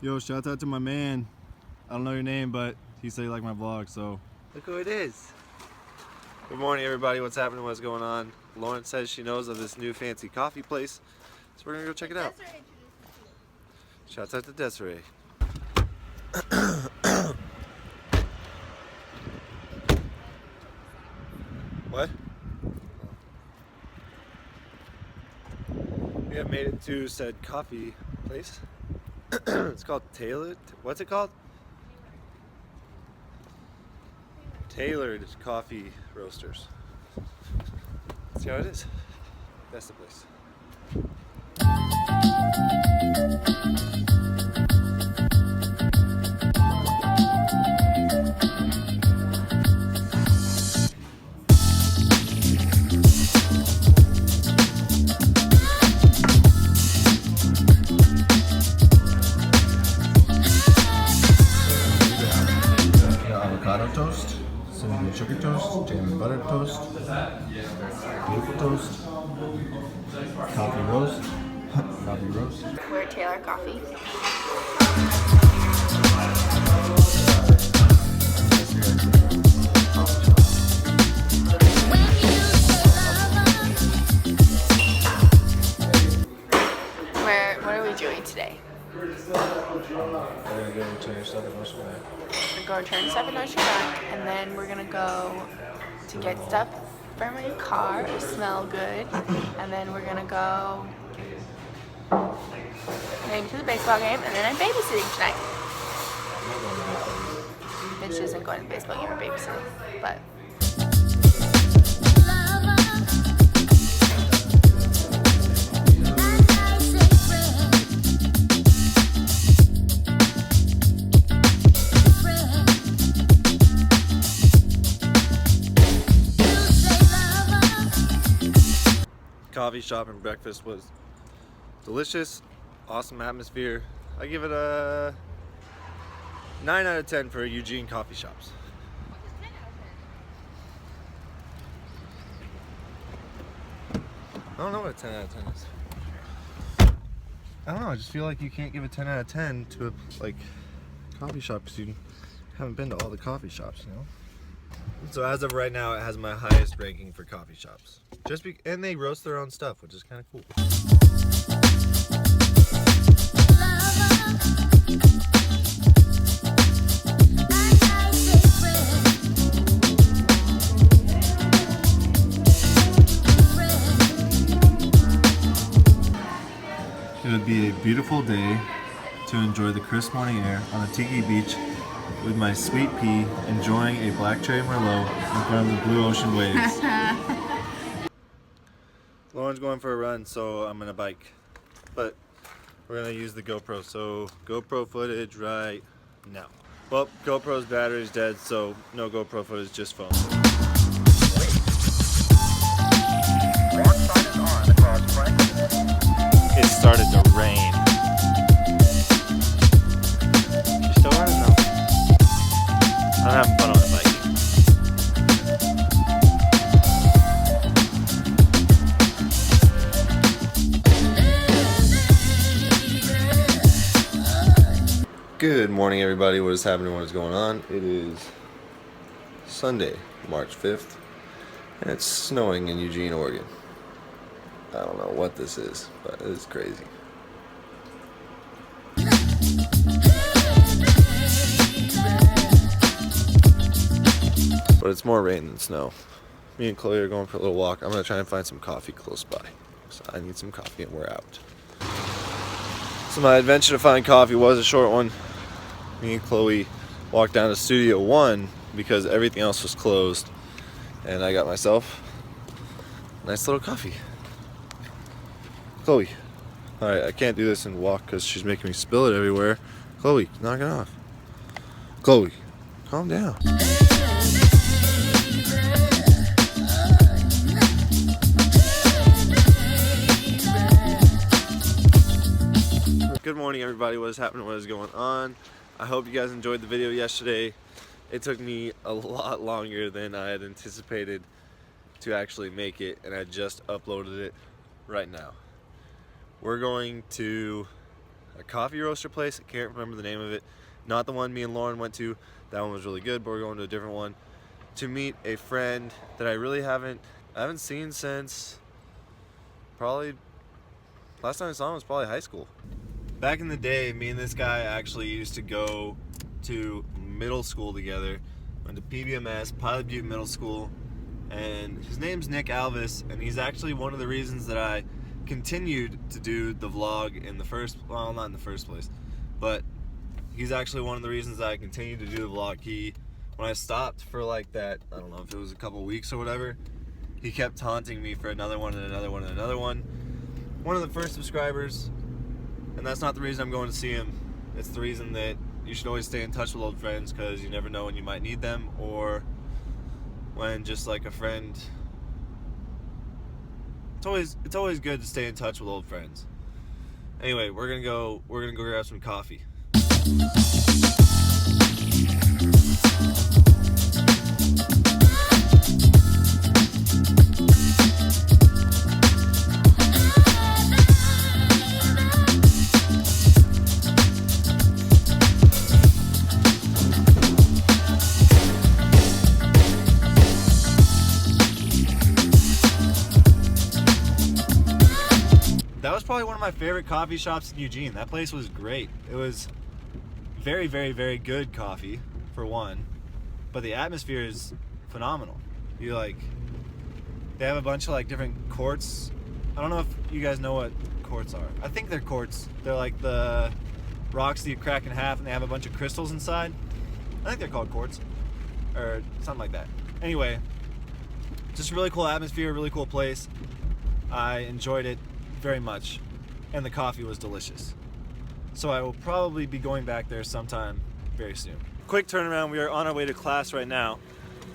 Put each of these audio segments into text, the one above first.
Yo, shout out to my man. I don't know your name, but he said he liked my vlog, so. Look who it is. Good morning, everybody. What's happening? What's going on? Lauren says she knows of this new fancy coffee place, so we're gonna go check it out. Shouts out to Desiree. What? We have made it to said coffee place. It's called Tailored. What's it called? Tailored Coffee Roasters. See how it is? That's the place. Avocado toast, cinnamon sugar toast, jam and butter toast, maple toast, coffee roast, coffee roast. We're at Taylor Coffee. What are we doing today? We're gonna go return stuff in Ocean Back. We're going to return stuff in Ocean Back, and then we're gonna go to get stuff for my car, smell good, and then we're gonna go maybe to the baseball game, and then I'm babysitting tonight. Mitch isn't going to the baseball game or babysitting, but. Coffee shop and breakfast was delicious, awesome atmosphere. I give it a 9 out of 10 for Eugene coffee shops. I don't know what a 10 out of 10 is. I don't know, I just feel like you can't give a 10 out of 10 to a coffee shop because you haven't been to all the coffee shops, you know? So as of right now, it has my highest ranking for coffee shops. And they roast their own stuff, which is kind of cool. It would be a beautiful day to enjoy the crisp morning air on a tiki beach with my sweet pea enjoying a black cherry merlot in front of the blue ocean waves. Lauren's going for a run, so I'm gonna bike. But we're gonna use the GoPro, so GoPro footage right now. Well, GoPro's battery's dead, so no GoPro footage, just phone. It started to rain. You still running though? I'm having fun on the bike. Good morning, everybody. What is happening? What is going on? It is Sunday, March 5th, and it's snowing in Eugene, Oregon. I don't know what this is, but it is crazy. But it's more rain than snow. Me and Chloe are going for a little walk. I'm going to try and find some coffee close by. So I need some coffee and we're out. So my adventure to find coffee was a short one. Me and Chloe walked down to Studio 1 because everything else was closed. And I got myself a nice little coffee. Chloe. Alright, I can't do this and walk because she's making me spill it everywhere. Chloe, knock it off. Chloe, calm down. Good morning, everybody. What is happening? What is going on? I hope you guys enjoyed the video yesterday. It took me a lot longer than I had anticipated to actually make it, and I just uploaded it right now. We're going to a coffee roaster place. I can't remember the name of it. Not the one me and Lauren went to. That one was really good, but we're going to a different one to meet a friend that I really haven't seen since probably last time I saw him was probably high school. Back in the day, me and this guy actually used to go to middle school together. Went to PBMS, Pilot Butte Middle School, and his name's Nick Alvis, and he's actually one of the reasons that I continued to do the vlog in the first, well, not in the first place, but he's actually one of the reasons that I continued to do the vlog. When I stopped for like that, I don't know if it was a couple weeks or whatever, he kept taunting me for another one and another one and another one. One of the first subscribers, and that's not the reason I'm going to see him. It's the reason that you should always stay in touch with old friends, because you never know when you might need them, or when just like a friend. It's always good to stay in touch with old friends. Anyway, we're gonna go grab some coffee. That was probably one of my favorite coffee shops in Eugene. That place was great. It was very, very, very good coffee, for one, but the atmosphere is phenomenal. They have a bunch of like different quartz. I don't know if you guys know what quartz are. I think they're quartz. They're like the rocks that you crack in half and they have a bunch of crystals inside. I think they're called quartz or something like that. Anyway, just a really cool atmosphere, really cool place. I enjoyed it very much, and the coffee was delicious. So I will probably be going back there sometime very soon. Quick turnaround, we are on our way to class right now,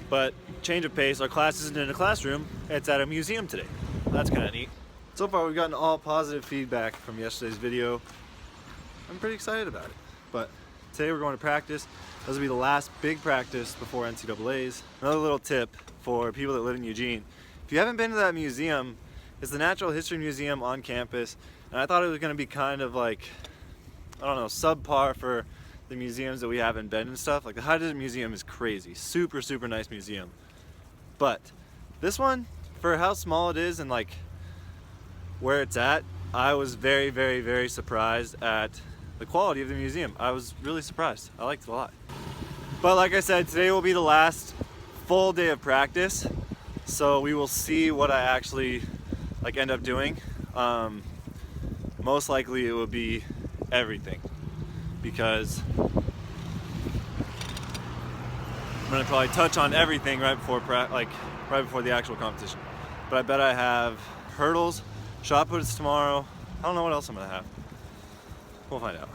but change of pace. Our class isn't in a classroom, it's at a museum today. That's kind of neat. So far we've gotten all positive feedback from yesterday's video. I'm pretty excited about it. But today we're going to practice. This will be the last big practice before NCAAs. Another little tip for people that live in Eugene. If you haven't been to that museum, it's the Natural History Museum on campus, and I thought it was going to be kind of like, I don't know, subpar for the museums that we have in Bend and stuff. Like the High Desert Museum is crazy, super, super nice museum. But this one, for how small it is and like where it's at, I was very, very, very surprised at the quality of the museum. I was really surprised. I liked it a lot. But like I said, today will be the last full day of practice, so we will see what I actually end up doing. Most likely it will be everything, because I'm gonna probably touch on everything right before the actual competition. But I bet I have hurdles, shot puts tomorrow. I don't know what else I'm gonna have. We'll find out.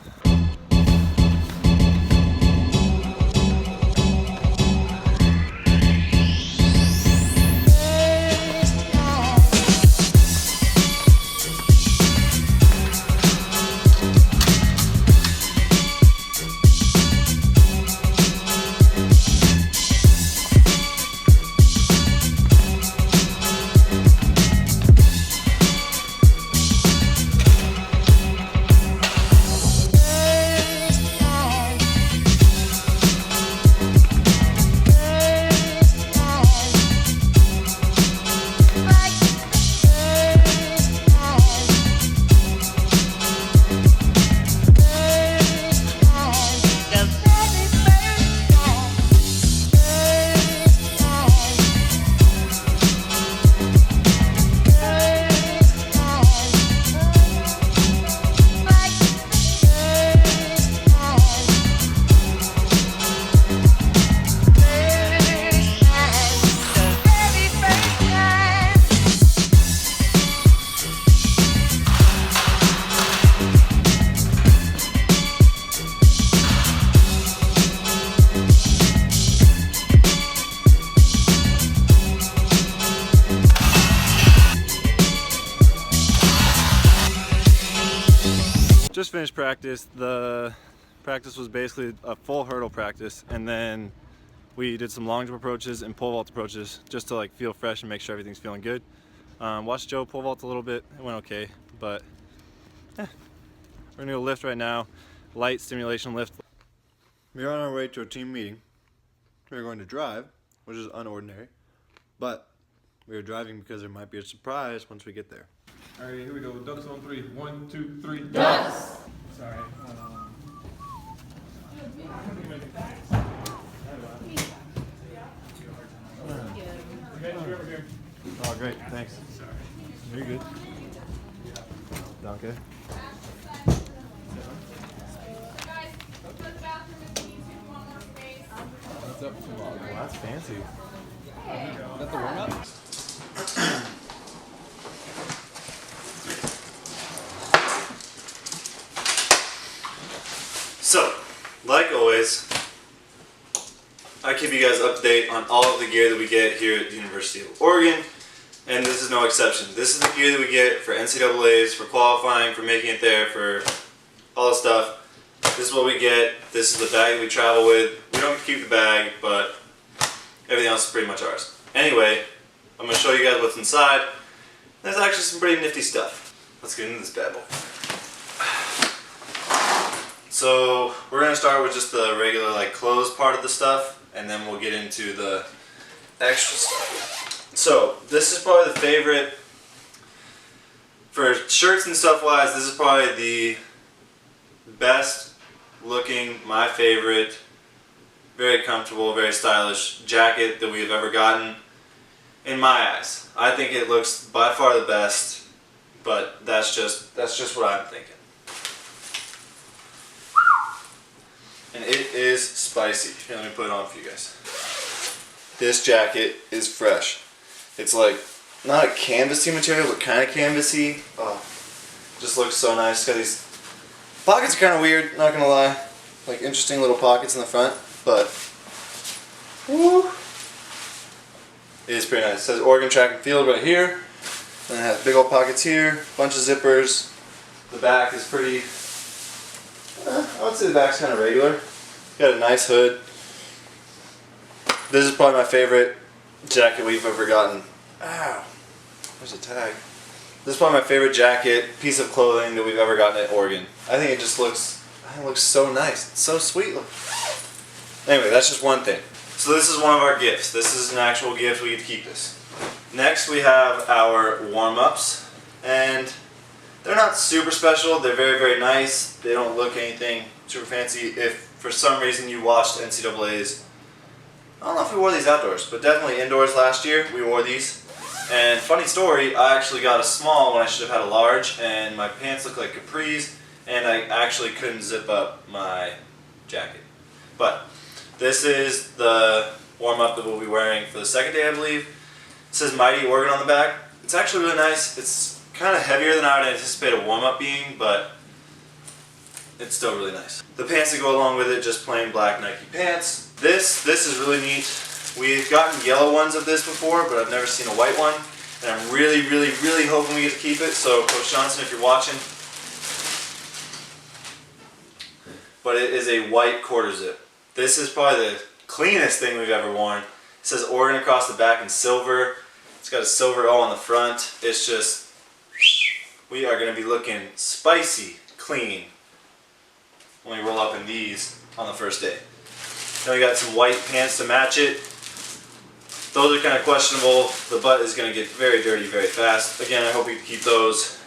Just finished practice. The practice was basically a full hurdle practice, and then we did some long jump approaches and pole vault approaches just to feel fresh and make sure everything's feeling good. Watched Joe pole vault a little bit. It went okay, but We're gonna go lift right now. Light stimulation lift. We're on our way to a team meeting. We're going to drive, which is unordinary, but we are driving because there might be a surprise once we get there. All right, here we go. Ducks on 3. 1, 2, 3. Ducks! Sorry. Oh, great, thanks. You're good. Okay. Oh, that's fancy. Is that the warm-up? So, like always, I keep you guys up to date on all of the gear that we get here at the University of Oregon, and this is no exception. This is the gear that we get for NCAAs, for qualifying, for making it there, for all the stuff. This is what we get. This is the bag that we travel with. We don't keep the bag, but everything else is pretty much ours. Anyway, I'm going to show you guys what's inside. There's actually some pretty nifty stuff. Let's get into this bad boy. So we're going to start with just the regular like clothes part of the stuff, and then we'll get into the extra stuff. So this is probably the favorite, for shirts and stuff wise, this is probably the best looking, my favorite, very comfortable, very stylish jacket that we have ever gotten in my eyes. I think it looks by far the best, but that's just what I'm thinking. And it is spicy. Here, let me put it on for you guys. This jacket is fresh. It's like, not a canvasy material, but kind of canvasy. Oh, just looks so nice. It's got these pockets are kind of weird, not gonna lie. Like interesting little pockets in the front, but woo, it is pretty nice. It says Oregon Track and Field right here. And it has big old pockets here, bunch of zippers. The back is pretty, I would say the back's kind of regular. Got a nice hood. This is probably my favorite jacket we've ever gotten. Ow, there's a tag. This is probably my favorite jacket, piece of clothing that we've ever gotten at Oregon. I think it just looks so nice. It's so sweet. Anyway, that's just one thing. So this is one of our gifts. This is an actual gift. We get to keep this. Next we have our warm-ups, and they're not super special. They're very, very nice. They don't look anything super fancy. If for some reason you watched NCAAs, I don't know if we wore these outdoors, but definitely indoors last year, we wore these. And funny story, I actually got a small when I should have had a large, and my pants look like capris, and I actually couldn't zip up my jacket. But this is the warm-up that we'll be wearing for the second day, I believe. It says Mighty Oregon on the back. It's actually really nice. It's kind of heavier than I would anticipate a warm-up being, but it's still really nice. The pants that go along with it, just plain black Nike pants. This is really neat. We've gotten yellow ones of this before, but I've never seen a white one. And I'm really, really, really hoping we get to keep it. So Coach Johnson, if you're watching. But it is a white quarter zip. This is probably the cleanest thing we've ever worn. It says Oregon across the back in silver. It's got a silver O on the front. It's just, we are going to be looking spicy clean when we roll up in these on the first day. Then we got some white pants to match it. Those are kind of questionable. The butt is going to get very dirty very fast. Again, I hope we can keep those.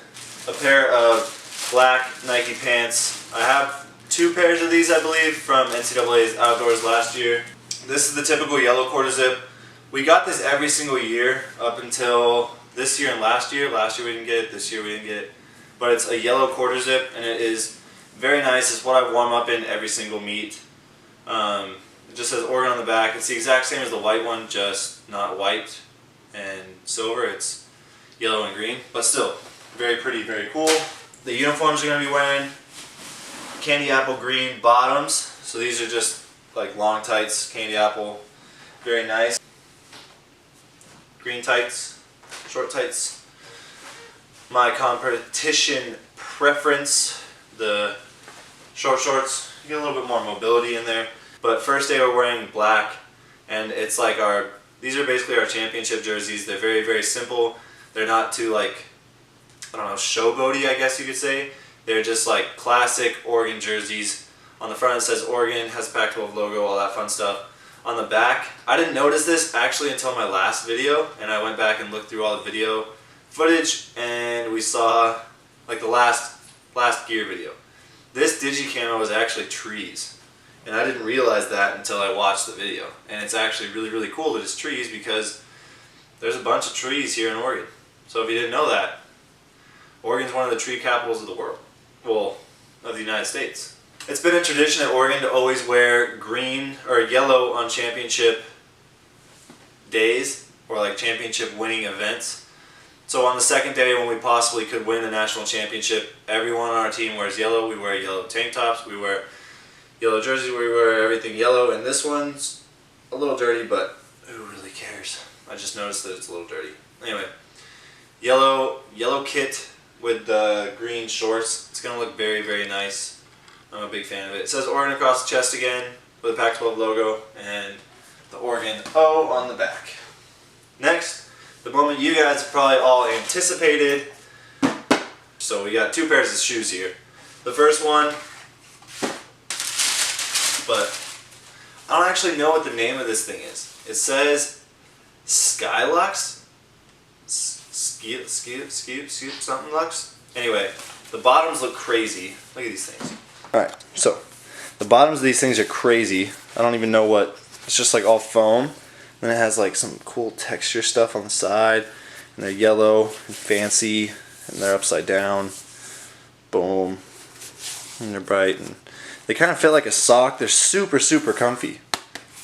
A pair of black Nike pants. I have 2 pairs of these, I believe, from NCAA's Outdoors last year. This is the typical yellow quarter zip. We got this every single year up until this year and last year. Last year we didn't get it, this year we didn't get it. But it's a yellow quarter zip, and it is very nice. It's what I warm up in every single meet. It just says Oregon on the back. It's the exact same as the white one, just not white and silver. It's yellow and green, but still very pretty, very cool. The uniforms are going to be wearing candy apple green bottoms. So these are just like long tights, candy apple, very nice. Green tights, short tights. My competition preference, the short shorts. You get a little bit more mobility in there. But first day we're wearing black, and it's like these are basically our championship jerseys. They're very, very simple. They're not too like, I don't know, showboaty, I guess you could say. They're just like classic Oregon jerseys. On the front it says Oregon, has the Pac-12 logo, all that fun stuff. On the back, I didn't notice this actually until my last video, and I went back and looked through all the video footage, and we saw like the last gear video. This digi-camo is actually trees, and I didn't realize that until I watched the video. And it's actually really, really cool that it's trees because there's a bunch of trees here in Oregon. So if you didn't know that, Oregon's one of the tree capitals of the world. Well, of the United States. It's been a tradition at Oregon to always wear green or yellow on championship days or like championship winning events. So on the second day when we possibly could win the national championship, everyone on our team wears yellow. We wear yellow tank tops, we wear yellow jerseys, we wear everything yellow. And this one's a little dirty, but who really cares? I just noticed that it's a little dirty. Anyway, yellow kit with the green shorts. It's gonna look very, very nice. I'm a big fan of it. It says Oregon across the chest again with the Pac-12 logo and the Oregon O on the back. Next, the moment you guys have probably all anticipated. So we got two pairs of shoes here. The first one, but I don't actually know what the name of this thing is. It says Skylux? Scoop, something Lux? Anyway, the bottoms look crazy. Look at these things. Alright, so the bottoms of these things are crazy. I don't even know what, it's just like all foam. Then it has like some cool texture stuff on the side. And they're yellow and fancy. And they're upside down. Boom. And they're bright. And they kind of fit like a sock. They're super, super comfy.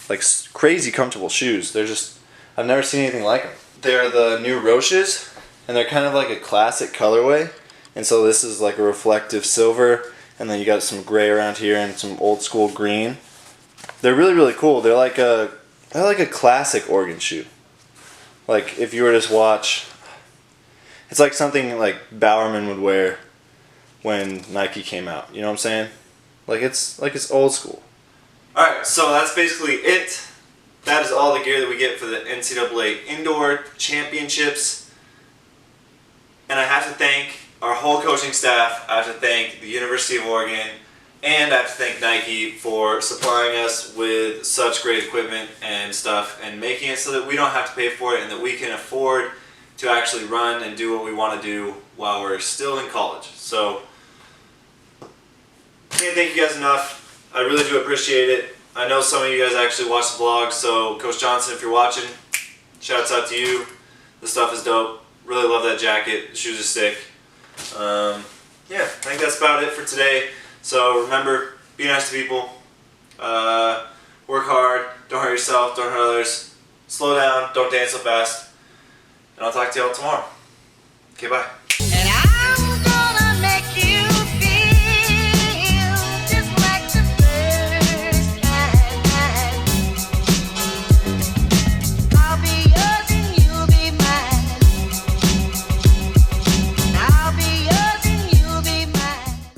Like crazy comfortable shoes. They're just, I've never seen anything like them. They're the new Roches. And they're kind of like a classic colorway. And so this is like a reflective silver. And then you got some gray around here and some old school green. They're really, really cool. They're like a classic Oregon shoe. Like if you were to just watch, it's like something like Bowerman would wear when Nike came out. You know what I'm saying? Like it's old school. Alright, so that's basically it. That is all the gear that we get for the NCAA Indoor Championships. And I have to thank our whole coaching staff. I have to thank the University of Oregon, and I have to thank Nike for supplying us with such great equipment and stuff and making it so that we don't have to pay for it and that we can afford to actually run and do what we want to do while we're still in college. So I can't thank you guys enough. I really do appreciate it. I know some of you guys actually watch the vlog, so Coach Johnson, if you're watching, shouts out to you. The stuff is dope. Really love that jacket. The shoes are sick. Yeah, I think that's about it for today. So remember, be nice to people, work hard, don't hurt yourself, don't hurt others, slow down, don't dance so fast, and I'll talk to y'all tomorrow. Okay, bye.